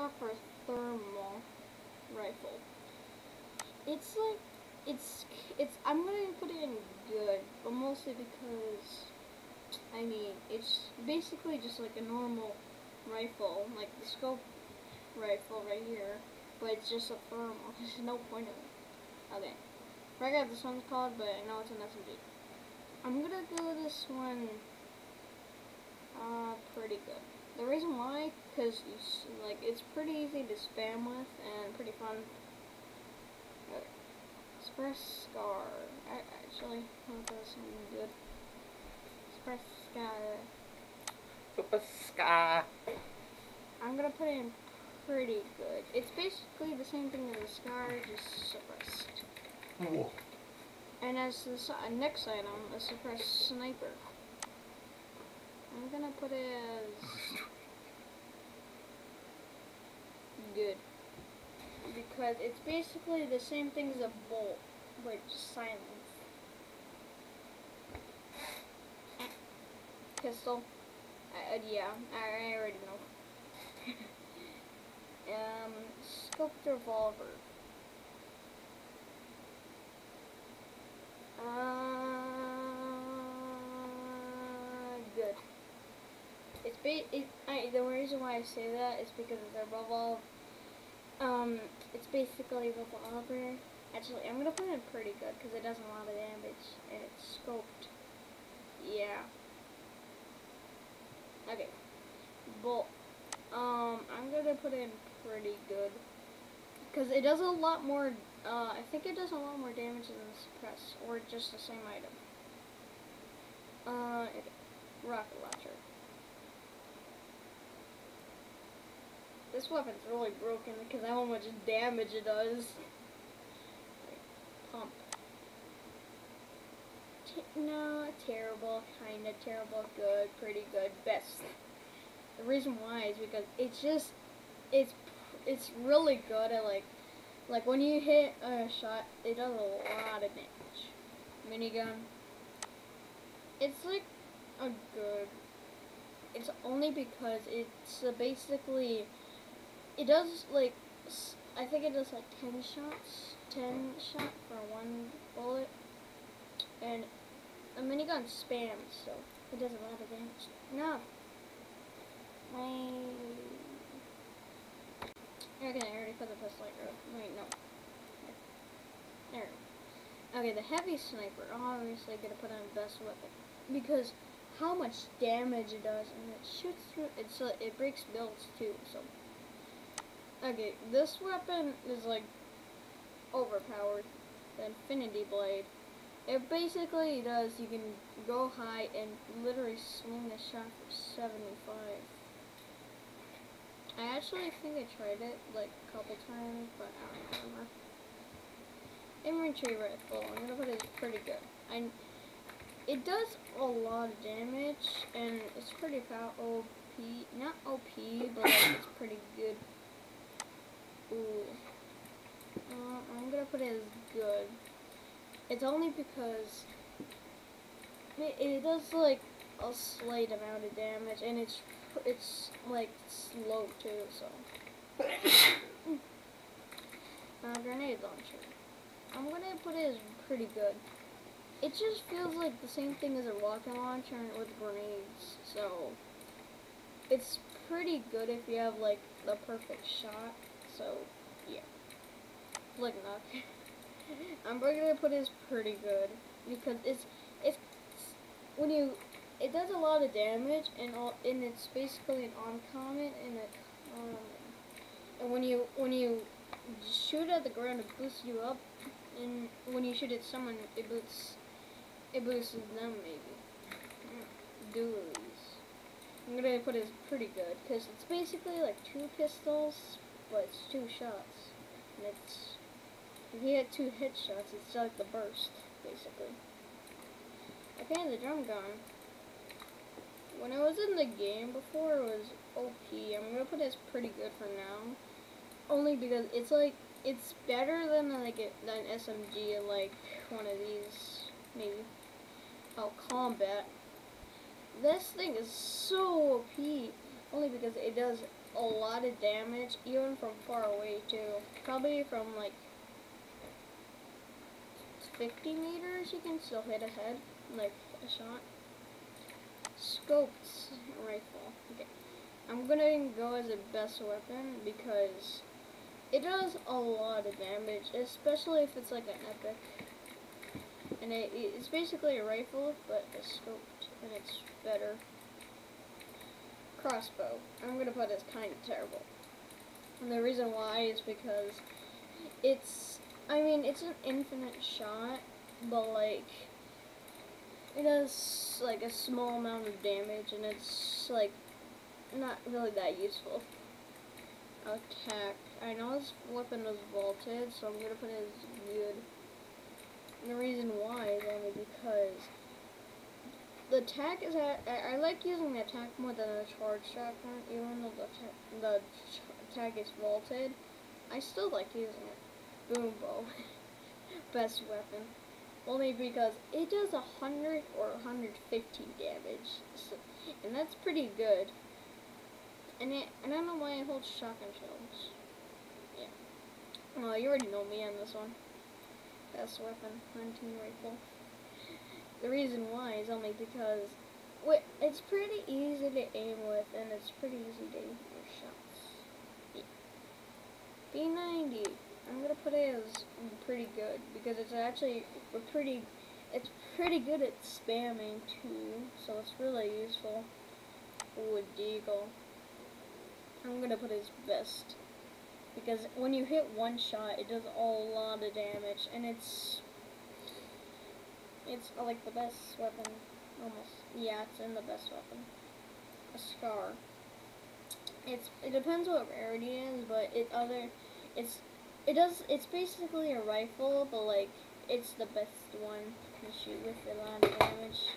got for a thermal rifle. It's like, I'm gonna put it in good, but mostly because, I mean, it's basically just like a normal rifle, like the scope rifle right here, but it's just a thermal. There's no point in it. Okay, I forgot what this one's called, but I know it's an SMG. I'm gonna do this one, pretty good. The reason why, because like it's pretty easy to spam with and pretty fun. Okay. Express Scar. Actually, that does something good. Express Scar. Super Scar. I'm gonna put it in pretty good. It's basically the same thing as a Scar, just suppressed. Whoa. And as the next item, a suppressed sniper. I'm gonna put it as good. Because it's basically the same thing as a bolt, but just silent. Pistol. Yeah, I already know. Scoped revolver. Good. The reason why I say that is because it's a revolve. It's basically a revolver. Actually, I'm gonna put it in pretty good because it does a lot of damage and it's scoped. Yeah. Okay. Bolt. I'm gonna put it in pretty good because it does a lot more. I think it does a lot more damage than the suppress, or just the same item. Rocket launcher. This weapon's really broken because of how much damage it does. Pump. No, terrible, kinda terrible, good, pretty good, best. The reason why is because it's really good at like when you hit a shot, it does a lot of damage. Minigun. It's like a good. It's only because it's basically. It does like, I think it does like 10 shots. 10 shot for one bullet. And a minigun spams, so it does a lot of damage. No. Okay, I already put the pistol like, wait, no. There. Okay, the heavy sniper, obviously gonna put on the best weapon. Because how much damage it does, and it shoots through, it breaks builds too, so. Okay, this weapon is like overpowered. The Infinity Blade. It basically does, you can go high and literally swing the shot for 75. I actually think I tried it like a couple times, but I don't remember. Infantry rifle, I'm gonna put it pretty good. It does a lot of damage, and it's pretty OP. Not OP, but like, it's pretty good. Ooh. I'm gonna put it as good. It's only because it does like a slight amount of damage, and it's like slow too. So grenade launcher. I'm gonna put it as pretty good. It just feels like the same thing as a rocket launcher with grenades. So it's pretty good if you have like the perfect shot. So yeah, like knock. I'm gonna put it as pretty good because it's when it does a lot of damage, and it's basically an uncommon, and when you shoot at the ground, it boosts you up, and when you shoot at someone, it boosts them maybe. Dualies. I'm gonna put it as pretty good because it's basically like 2 pistols, but it's 2 shots, and it's. If you hit 2 headshots, it's like the burst, basically. Okay, the drum gun. When I was in the game before, it was OP. I'm gonna put it as pretty good for now. Only because it's like, it's better than like than SMG, like one of these, maybe. Oh, combat. This thing is so OP. Only because it does a lot of damage, even from far away too. Probably from like 50 meters, you can still hit a head, like a shot. Scoped rifle. Okay, I'm gonna go as a best weapon because it does a lot of damage, especially if it's like an epic. And it's basically a rifle, but it's scoped, and it's better. Crossbow. I'm gonna put as kind of terrible. And the reason why is because it's an infinite shot, but like, it does like a small amount of damage, and it's like not really that useful. Attack. I know this weapon is vaulted, so I'm gonna put it as good. And the reason why is only because the attack is I like using the attack more than the charge shotgun, even though the attack is vaulted. I still like using it. Boom bow. Best weapon. Only because it does 100 or 150 damage. So, and that's pretty good. And I don't know why I hold shotgun shells. Yeah. Well, you already know me on this one. Best weapon, hunting rifle. The reason why is only because it's pretty easy to aim with, and it's pretty easy to aim your shots. Yeah. B90. I'm gonna put it as pretty good because it's actually it's pretty good at spamming too, so it's really useful. Ooh, a deagle. I'm gonna put it as best because when you hit one shot, it does a lot of damage, and it's like the best weapon, almost. Yeah, it's in the best weapon. A scar. It depends what rarity it is, but it's basically a rifle, but like it's the best one to shoot with a lot of damage.